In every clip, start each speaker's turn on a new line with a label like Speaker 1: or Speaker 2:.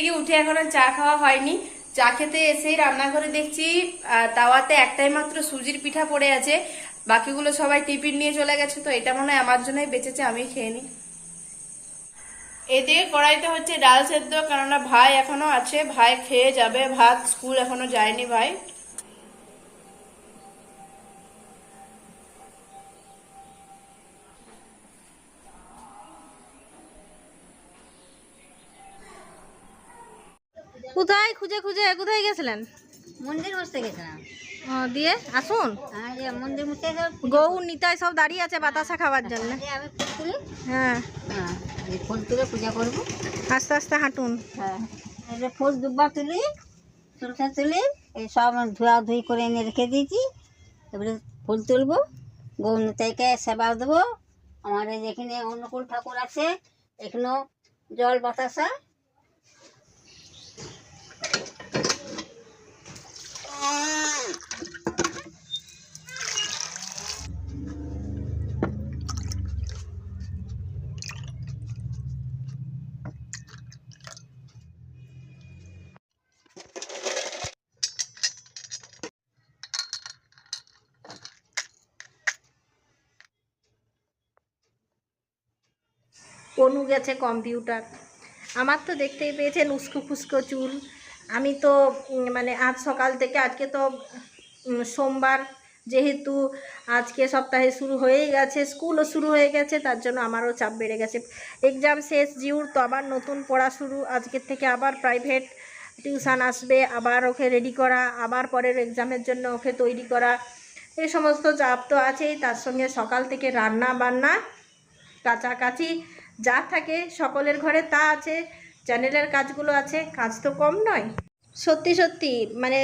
Speaker 1: থেকে উঠে এখনো চা খাওয়া হয়নি। চা খেতে এসেই রান্নাঘরে দেখছি তাওয়াতে একটাই মাত্র সুজির পিঠা পড়ে আছে, বাকিগুলো সবাই টিফিন নিয়ে চলে গেছে। তো এটা মনে হয় আমার জন্যই বেঁচেছে, আমি খেয়ে নিই। এদিকে কড়াইতে হচ্ছে ডাল সেদ্ধ, কেননা ভাই এখনো আছে, ভাই খেয়ে যাবে ভাত, স্কুল এখনো যায়নি ভাই।
Speaker 2: কোথায় খুঁজে খুঁজে কোথায় গেছিলেন?
Speaker 3: মন্দির বসতে গেছিলাম।
Speaker 2: দিয়ে আসুন।
Speaker 3: মন্দির মুখে
Speaker 2: গৌর নিতাই সব দাঁড়িয়ে আছে বাতাসা খাওয়ার জন্য।
Speaker 3: আমি ফুল তুলি।
Speaker 2: হ্যাঁ,
Speaker 3: এই ফুল তুলে পূজা করবো।
Speaker 2: আস্তে আস্তে হাঁটুন।
Speaker 3: হ্যাঁ, এই যে ফুল দুবার তুলি, তুলসা তুলি, এই সব ধোয়া ধুই করে এনে রেখে দিয়েছি। এবারে ফুল তুলবো, গৌর নিতাইকে সেবা দেবো। আমার এই যেখানে অনুকূল ঠাকুর আছে, এখানেও জল বাতাসা।
Speaker 2: অনু গেছে কম্পিউটার। আমার তো দেখতেই পেয়েছেন উস্কো খুস্কো চুল। আমি তো মানে আজ সকাল থেকে, আজকে তো সোমবার, যেহেতু আজকে সপ্তাহে শুরু হয়েই গেছে, স্কুলও শুরু হয়ে গেছে, তার জন্য আমারও চাপ বেড়ে গেছে। এক্সাম শেষ জিউর, তো আবার নতুন পড়া শুরু। আজকের থেকে আবার প্রাইভেট টিউশন আসবে, আবার ওকে রেডি করা, আবার পরের এক্সামের জন্য ওকে তৈরি করা, এই সমস্ত চাপ তো আছেই। তার সঙ্গে সকাল থেকে রান্না বান্না কাচাকাচি যা থাকে সকলের ঘরে তা আছে, চ্যানেলের কাজগুলো আছে, কাজ তো কম নয়। সত্যি সত্যি মানে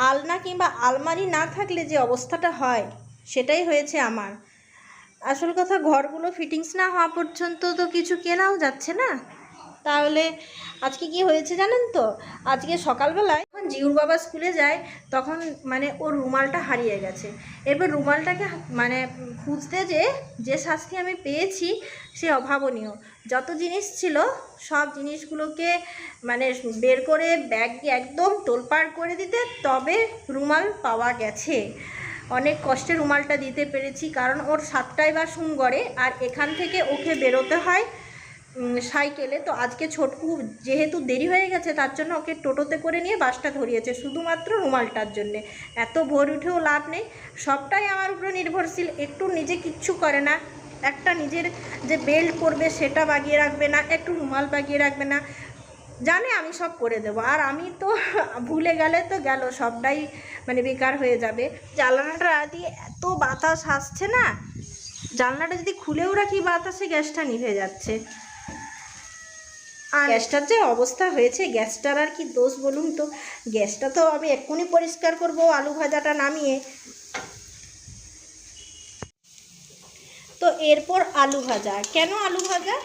Speaker 2: আলনা কিংবা আলমারি না থাকলে যে অবস্থাটা হয়, সেটাই হয়েছে আমার। আসল কথা, ঘরগুলো ফিটিংস না হওয়া পর্যন্ত তো কিছু কেনাও যাচ্ছে না। তাহলে আজকে কি হয়েছে জানেন তো? আজকে সকালবেলায় যখন জিউর বাবা স্কুলে যায়, তখন মানে ওর রুমালটা হারিয়ে গেছে। এরপর রুমালটাকে মানে খুঁজতে যে শাস্তি আমি পেয়েছি সে অভাবনীয়। যত জিনিস ছিল সব জিনিসগুলোকে মানে বের করে ব্যাগে একদম তোলপাড় করে দিতে তবে রুমাল পাওয়া গেছে। অনেক কষ্টে রুমালটা দিতে পেরেছি, কারণ ওর 7টায় বাসুন গড়ে, আর এখান থেকে ওকে বেরোতে হয় সাইকেলে। তো আজকে ছোটকু যেহেতু দেরি হয়ে গেছে, তার জন্য ওকে টোটোতে করে নিয়ে বাসটা ধরিয়েছে শুধুমাত্র রুমালটার জন্যে। এত ভোর উঠেও লাভ নেই, সবটাই আমার উপরে নির্ভরশীল। একটু নিজে কিচ্ছু করে না, একটা নিজের যে বেল্ট পরবে সেটা বাগিয়ে রাখবে না, একটু রুমাল বাগিয়ে রাখবে না, জানে আমি সব করে দেবো। আর আমি তো ভুলে গেলে তো গেল, সবটাই মানে বেকার হয়ে যাবে। জানলাটা দিয়ে এত বাতাস আসছে না, জানলাটা যদি খুলেও রাখি বাতাসে গ্যাসটা নিভে যাচ্ছে। আর গ্যাসটার যে অবস্থা হয়েছে, গ্যাসটার আর কি দোষ বলুন তো? গ্যাসটা তো আমি এক্ষুনি পরিষ্কার করব আলু ভাজাটা নামিয়ে। তো এরপর আলু ভাজা। কেন আলু ভাজা?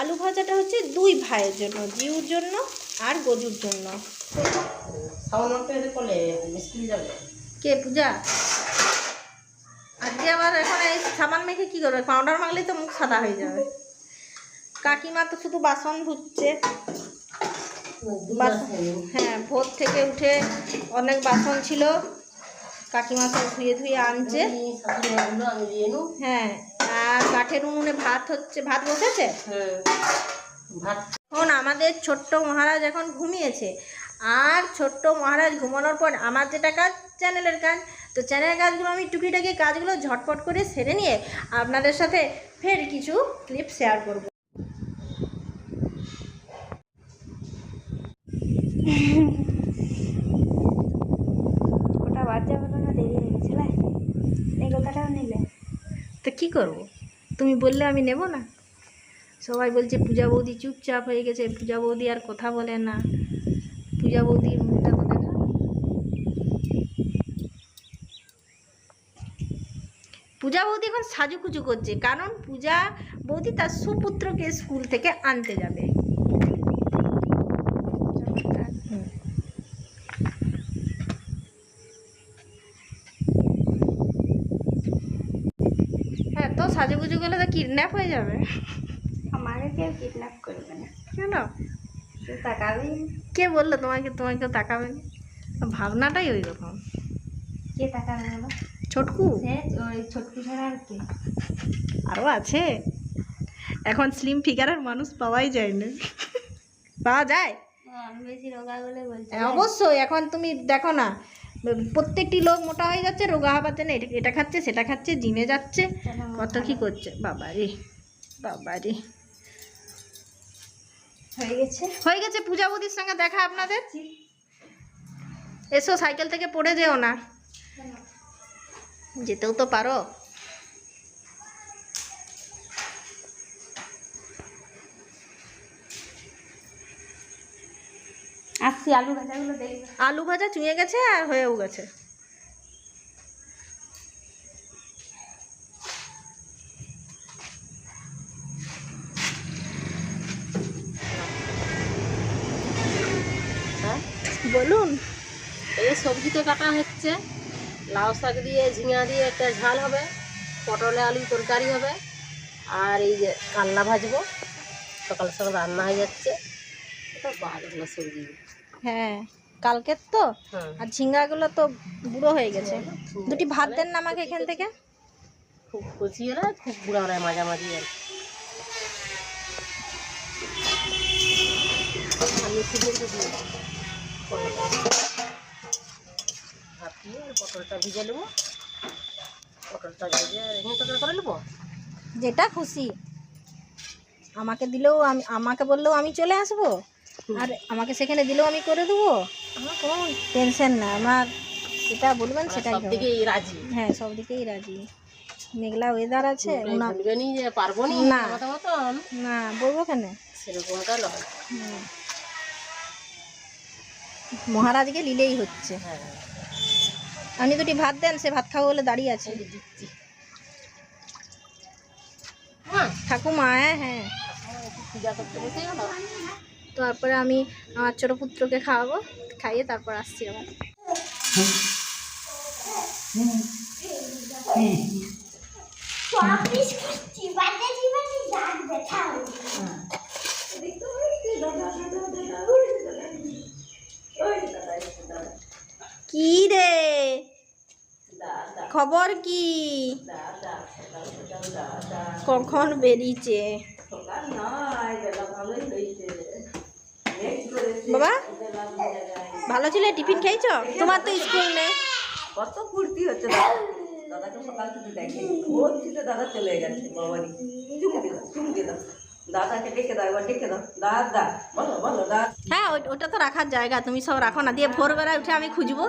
Speaker 2: আলু ভাজাটা হচ্ছে দুই ভাইয়ের জন্য, জিউর জন্য আর গজুর জন্য। কে পূজা? আজকে আবার এখন এই সাবান মেখে কী করবে? পাউডার মাখলেই তো মুখ সাদা হয়ে যাবে। কাকিমা তো শুধু বাসন ধুচ্ছে। হ্যাঁ, ভোর থেকে উঠে অনেক বাসন ছিল, কাকিমা সব ধুয়ে ধুয়ে আনছে। হ্যাঁ, আর কাঠের উনুনে ভাত হচ্ছে, ভাত বসেছে। এখন আমাদের ছোট্ট মহারাজ এখন ঘুমিয়েছে, আর ছোট্ট মহারাজ ঘুমানোর পর আমার যেটা কাজ, চ্যানেলের কাজ। তো চ্যানেলের কাজগুলো আমি টুকিটাকি কাজগুলো ঝটপট করে সেরে নিয়ে আপনাদের সাথে ফের কিছু ক্লিপ শেয়ার করব।
Speaker 3: ওটা বাদ যাবে না, দেরি হয়ে গেছে। এই কথাটাও নিলে
Speaker 2: তো কী করবো? তুমি বললে আমি নেব না? সবাই বলছে পূজা বৌদি চুপচাপ হয়ে গেছে, পূজা বৌদি আর কথা বলে না। পূজা বৌদির মুখটা তো দেখা। পূজা বৌদি এখন সাজুকুজু করছে, কারণ পূজা বৌদি তার সুপুত্রকে স্কুল থেকে আনতে যাবে। হ্যাঁ, তো সাজুগুজু গেলে তো কিডন্যাপ হয়ে যাবে।
Speaker 3: আমাকে কেউ কিডন্যাপ করবে না।
Speaker 2: কেন?
Speaker 3: তাকাবি
Speaker 2: কে বললো তোমাকে তোমাকে তাকাবে না? ভাবনাটাই ওই রকম।
Speaker 3: কে তাকাবে বলো?
Speaker 2: ছোটকু
Speaker 3: সে ওই ছোট্টু ছাড়া আর কে?
Speaker 2: আরও আছে। এখন স্লিম ফিগারের মানুষ পাওয়াই যায় না। পাওয়া যায়?
Speaker 3: আমি বেশি রোগা বলে বলছি।
Speaker 2: অবশ্যই এখন তুমি দেখো না, প্রত্যেকটি লোক মোটা হয়ে যাচ্ছে, রোগা হবার জন্য এটা খাচ্ছে সেটা খাচ্ছে, জিমে যাচ্ছে, কত কি করছে। বাবারে বাবারে,
Speaker 3: হয়ে গেছে।
Speaker 2: হয়ে গেছে। পূজাবতীর সঙ্গে দেখা আপনাদের। এসো, সাইকেল থেকে পড়ে যেও না, যেতেও তো পারো।
Speaker 3: আসছি, আলু ভাজাগুলো দেখবে।
Speaker 2: আলু ভাজা চুঁয়ে গেছে আর হয়েও গেছে।
Speaker 4: হ্যাঁ,
Speaker 2: বলুন।
Speaker 4: এই সবজি তো কাটা হচ্ছে, লাউ শাক দিয়ে ঝিঙা দিয়ে একটা ঝাল হবে, পটলে আলু তরকারি হবে, আর এই যে কাল্লা ভাজবো, সকাল সকাল রান্না হয়ে যাচ্ছে। এটা ভালো সবজি।
Speaker 2: হ্যাঁ, কালকের তো।
Speaker 4: হ্যাঁ,
Speaker 2: আর ঝিঙ্গাগুলো তো বুড়ো হয়ে গেছে। দুটি ভাত দেন না আমাকে এখান থেকে।
Speaker 4: খুব কচি হলে খুব বুড়া ওরা মাঝামাঝি আর আমি সিদ্ধ দিয়ে ভাত দিয়ে পটলটা ভিজে নেবো, পটলটা ভেজে এখানে তরকারি করে নেবো।
Speaker 2: যেটা খুশি, আমাকে দিলেও আমাকে বললেও আমি চলে আসবো, আর আমাকে সেখানে দিলেও আমি করে দেবো। আমার কোনো টেনশন না, আমার যেটা বলবেন সেটাই
Speaker 4: সব
Speaker 2: হবে।
Speaker 4: দিকেই রাজি।
Speaker 2: হ্যাঁ, সব দিকেই রাজি। মেঘলা ওয়েদার আছে,
Speaker 4: বলবে নি যে পারবো নি
Speaker 2: না।
Speaker 4: মতন
Speaker 2: না বলবো কেন।
Speaker 4: সেরকমটা নয়।
Speaker 2: মহারাজকে লিলেই হচ্ছে।
Speaker 4: হ্যাঁ,
Speaker 2: আপনি দুটি ভাত দেন, সে ভাত খাবো বলে দাঁড়িয়ে আছে।
Speaker 4: এই যে দিচ্ছি। হ্যাঁ,
Speaker 2: ঠাকুমা, হ্যাঁ হ্যাঁ।
Speaker 4: একটু পূজা করতে বসে গেল।
Speaker 2: তারপরে আমি আমার ছোট পুত্রকে খাওয়াবো, খাইয়ে তারপর আসছি আবার। কি রে, খবর কি? কখন বেরিয়েছে বাবা? ভালো ছিল? টিফিন খেয়েছো? তোমার তো স্কুল নেই।
Speaker 5: কত ফুর্তি হচ্ছে দাদাকে সকাল থেকে দেখে, ভোর থেকে দাদা চলে গেছে বাবারি। চুমকে দাও দাদাকে, ডেকে দাও, এবার ডেকে দাও দাদা, বলো বলো দাদা।
Speaker 2: হ্যাঁ, ওটা তো রাখার জায়গা, তুমি সব রাখো না, দিয়ে ভোরবেলায় উঠে আমি খুঁজবো।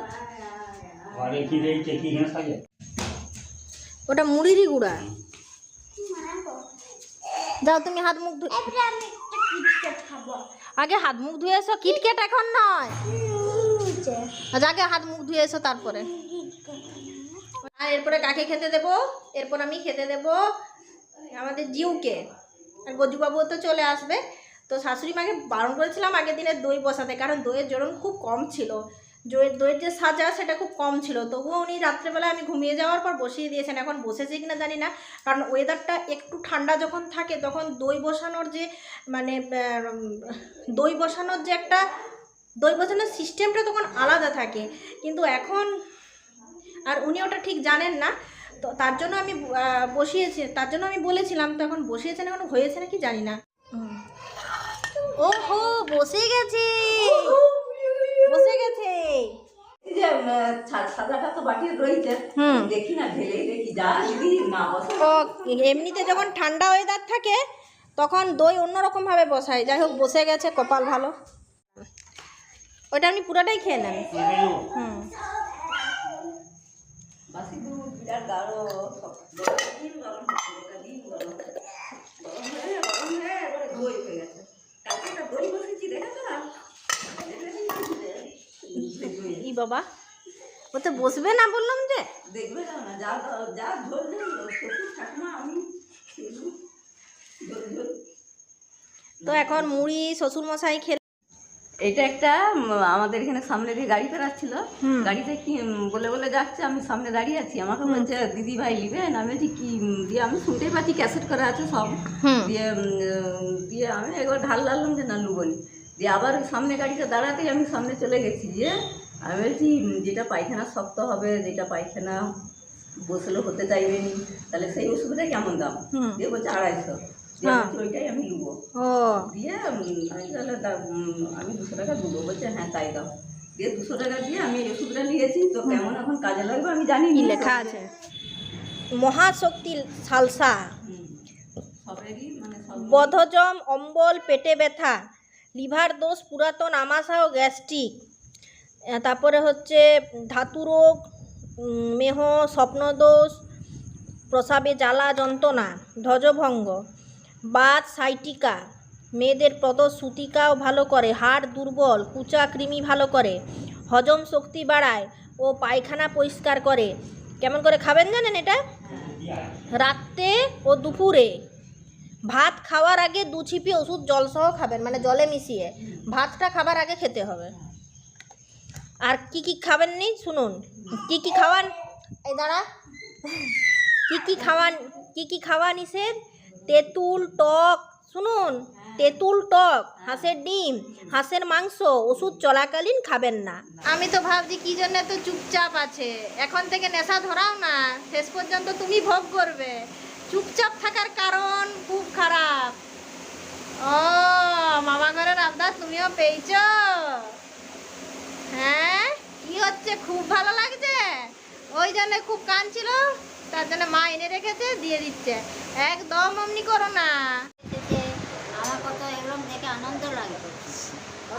Speaker 2: ওটা মুড়িরই গুঁড়া। যাও তুমি হাত মুখ আগে হাত মুখ ধুয়ে এসো। কিটকেট এখন নয়, আগে হাত মুখ ধুয়ে এসো তারপরে। আর এরপরে কাকে খেতে দেবো? এরপর আমি খেতে দেবো আমাদের জিউকে। আর গজুবাবুও তো চলে আসবে। তো শাশুড়ি মাকে বারণ করেছিলাম আগের দিনে দই বসাতে, কারণ দইয়ের জোরন খুব কম ছিল। দইয়ের যে সাজা সেটা খুব কম ছিল, তবুও উনি রাত্রেবেলায় আমি ঘুমিয়ে যাওয়ার পর বসিয়ে দিয়েছেন। এখন বসেছে কিনা জানি না, কারণ ওয়েদারটা একটু ঠান্ডা যখন থাকে তখন দই বসানোর যে মানে দই বসানোর যে একটা দই বসানোর সিস্টেমটা তখন আলাদা থাকে, কিন্তু এখন আর উনি ওটা ঠিক জানেন না। তো তার জন্য আমি বসিয়েছি, তার জন্য আমি বলেছিলাম। তো এখন বসিয়েছেন, এখন হয়েছে নাকি জানি না। ওহো, বসে গেছে বসে গেছে।
Speaker 5: এই যে সাদাটা তো বাটির রয়েছে, দেখি না ঢেলে দেখি যা দিদি না বসে।
Speaker 2: ও এমনিতে যখন ঠান্ডা ওয়েদার থাকে তখন দই অন্যরকম ভাবে বসায়। যাই হোক, বসে গেছে, কপাল ভালো। ওটা আপনি পুরোটাই খেয়ে নেন।
Speaker 5: বাসি দুধ বিরাট গাঢ়, দিন গরম হচ্ছে, দিন গরম গরম হয়ে এবারে দই হয়ে গেছে। কালকে একটা দই বসেছি, দেখেছো না?
Speaker 2: ই বাবা, ও তো বসবে না বললাম যে।
Speaker 5: দেখবে না, যা যা ঝোল ঝোল শ্বশুর ঠাকুমা আমি ঝোল ঝোল।
Speaker 2: তো এখন মুড়ি শ্বশুরমশাই খেলে।
Speaker 5: এটা একটা আমাদের এখানে সামনে দিয়ে গাড়ি বেড়াচ্ছিল, গাড়িতে কি বলে বলে যাচ্ছে, আমি সামনে দাঁড়িয়ে আছি। আমাকে বলছে দিদি ভাই নিবেন? আমি বলছি কি দিয়ে, আমি শুনতেই পাচ্ছি ক্যাসেট করা আছে সব। দিয়ে দিয়ে আমি একবার ঢাল লাগালাম যে না লুবনি, দিয়ে আবার সামনে গাড়িটা দাঁড়াতেই আমি সামনে চলে গেছি, যে আমি বলছি যেটা পায়খানা শক্ত হবে, যেটা পায়খানা বসলে হতে চাইবে নি, তাহলে সেই ওষুধটা কেমন দাম?
Speaker 2: হুম।
Speaker 5: দিয়ে বলছে 250। দিয়ে
Speaker 2: হ্যাঁ।
Speaker 5: বলছি ওইটাই আমি নেবো।
Speaker 2: ও
Speaker 5: দিয়ে আমি তাহলে আমি 200 টাকা দেবো। বলছে হ্যাঁ তাই দাও। দিয়ে 200 টাকা দিয়ে আমি এই ওষুধটা নিয়েছি, তো কেমন এখন কাজে লাগবে আমি জানি
Speaker 2: কি
Speaker 5: না।
Speaker 2: লেখা আছে? মহাশক্তি সালসা,
Speaker 5: সবেরই মানে সব
Speaker 2: বদহজম, অম্বল, পেটে ব্যথা, লিভার দোষ, পুরাতন আমাশা ও গ্যাস্ট্রিক, তারপরে হচ্ছে ধাতুরোগ, মেহ, স্বপ্নদোষ, প্রসাবে জ্বালা যন্ত্রণা, ধ্বজভঙ্গ, বাত, সাইটিকা, মেয়েদের প্রদসূতিকাও ভালো করে, হাড় দুর্বল, কুচা কৃমি ভালো করে, হজম শক্তি বাড়ায় ও পায়খানা পরিষ্কার করে। কেমন করে খাবেন জানেন এটা? রাত্রে ও দুপুরে ভাত খাওয়ার আগে 2 ছিপি ওষুধ জলসহ খাবেন, মানে জলে মিশিয়ে ভাতটা খাবার আগে খেতে হবে। আর কি কি খাবেন নি শুনুন, কি কি খাওয়ান, এই দাঁড়া, কি কি খাওয়া নিষেধ? তেঁতুল টক, শুনুন, তেঁতুল টক, হাঁসের ডিম, হাঁসের মাংস ওষুধ চলাকালীন খাবেন না। আমি তো ভাবছি কি জন্য তো চুপচাপ আছে, এখন থেকে নেশা ধরাও না, শেষ পর্যন্ত তুমি ভোগ করবে। চুপচাপ থাকার কারণ খুব খারাপ। ও মামা ঘরের আবদার তুমিও পেয়েছ? হ্যাঁ, কি হচ্ছে, খুব ভালো লাগছে? ওই জন্য খুব কাঁদছিল, তার জন্য মা এনে রেখেছে, দিয়ে দিচ্ছে। একদম অমনি করো না।
Speaker 3: আমার কত এরকম দেখে আনন্দ লাগবে।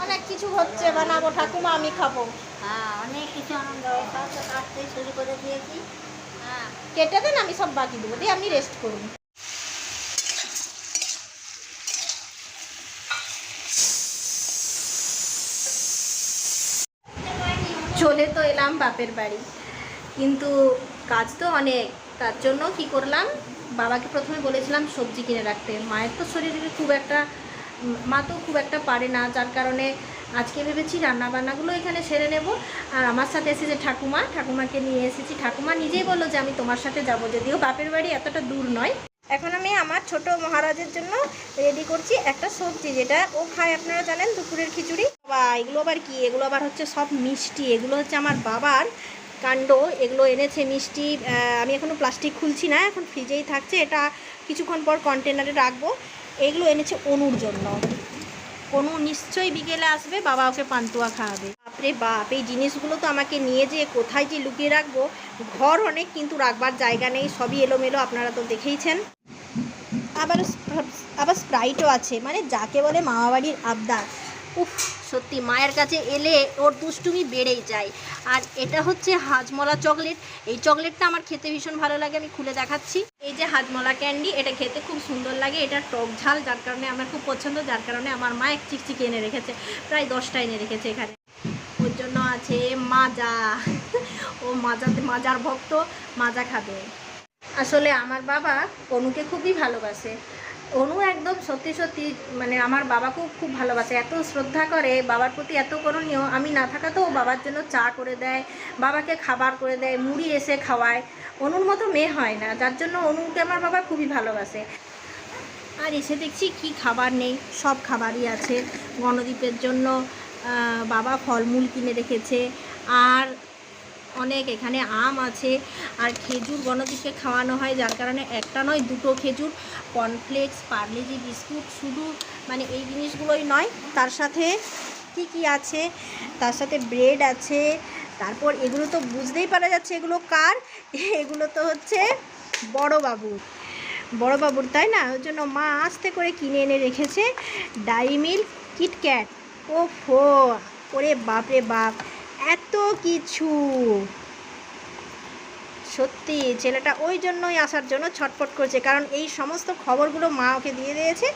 Speaker 2: অনেক কিছু হচ্ছে, বানাবো ঠাকুমা, আমি খাবো।
Speaker 3: হ্যাঁ, অনেক কিছু আনন্দ হয়, সব তো কাটতে শুরু করে দিয়েছি। হ্যাঁ,
Speaker 2: কেটে দেন, আমি সব বাকি দেবো, দিয়ে আপনি রেস্ট করুন। চলে তো এলাম বাপের বাড়ি, কিন্তু কাজ তো অনেক, তার জন্য কি করলাম, বাবাকে প্রথমে বলেছিলাম সবজি কিনে রাখতে। মায়ের তো শরীরে খুব একটা, মা তো খুব একটা পারে না, যার কারণে আজকে ভেবেছি রান্নাবান্নাগুলো এখানে সেরে নেব। আর আমার সাথে এসেছে ঠাকুমাকে নিয়ে এসেছি। ঠাকুমা নিজেই বললো যে আমি তোমার সাথে যাব, যদিও বাপের বাড়ি এতটা দূর নয়। এখন আমি আমার ছোট মহারাজের জন্য রেডি করছি একটা সবজি, যেটা ও খায়, আপনারা জানেন, দুপুরের খিচুড়ি। বা এগুলো আবার কি, এগুলো আবার হচ্ছে সব মিষ্টি, এগুলো হচ্ছে আমার বাবার কাণ্ড, এগুলো এনেছে মিষ্টি। আমি এখনও প্লাস্টিক খুলছি না, এখন ফ্রিজেই থাকছে, এটা কিছুক্ষণ পর কন্টেনারে রাখবো। এগুলো এনেছে অনুর জন্য, অনু নিশ্চয়ই বিকেলে আসবে, বাবা ওকে পান্তুয়া খাওয়াবে। বাপরে বাপ, এই জিনিসগুলো তো আমাকে নিয়ে যেয়ে কোথায় যে লুকিয়ে রাখবো, ঘর অনেক কিন্তু রাখবার জায়গা নেই, সবই এলোমেলো, আপনারা তো দেখেইছেন। আবার স্প্রাইটও আছে, মানে যাকে বলে মামাবাড়ির আবদার। উফ, সত্যি মায়ের কাছে এলে ওর দুষ্টুমি বেড়েই যায়। আর এটা হচ্ছে হাজমলা চকলেট, এই চকলেটটা আমার খেতে ভীষণ ভালো লাগে, আমি খুলে দেখাচ্ছি। এই যে হাজমলা ক্যান্ডি, এটা খেতে খুব সুন্দর লাগে, এটা টক ঝাল, যার কারণে আমার খুব পছন্দ, যার কারণে আমার মা এক চিকচিকি এনে রেখেছে, প্রায় 10টা এনে রেখেছে এখানে। ওর জন্য আছে মাজা, ও মাজার ভক্ত, মাজা খাবে। আসলে আমার বাবা অনুকে খুবই ভালোবাসে, অনু একদম সত্যি সত্যি, মানে আমার বাবাকেও খুব ভালোবাসে, এত শ্রদ্ধা করে, বাবার প্রতি এত করণীয়। আমি না থাকাতেও বাবার জন্য চা করে দেয়, বাবাকে খাবার করে দেয়, মুড়ি এসে খাওয়ায়। অনুর মতো মেয়ে হয় না, যার জন্য অনুকে আমার বাবা খুবই ভালোবাসে। আর এসে দেখছি কি খাবার নেই, সব খাবারই আছে। গণদীপের জন্য বাবা ফলমূল কিনে রেখেছে, আর অনেক এখানে আম আছে, আর খেজুর গণদীপকে খাওয়ানো হয়, যার কারণে একটা নয় 2টো খেজুর, কর্নফ্লেক্স, পার্লেজি বিস্কুট, শুধু মানে এই জিনিসগুলোই নয়, তার সাথে কি আছে, তার সাথে ব্রেড আছে। তারপর এগুলো তো বুঝতেই পারা যাচ্ছে এগুলো কার, এগুলো তো হচ্ছে বড় বাবুর, তাই না? ওর জন্য মা আস্তে করে কিনে এনে রেখেছে ডায়েরি মিল্ক, কিটক্যাট। ওফো, ওরে বাপরে বাপ, এত কিছু! সত্যি ছেলেটা ওই জন্যই আসার জন্য ছটফট করছে, কারণ এই সমস্ত খবরগুলো মা ওকে দিয়ে দিয়েছে।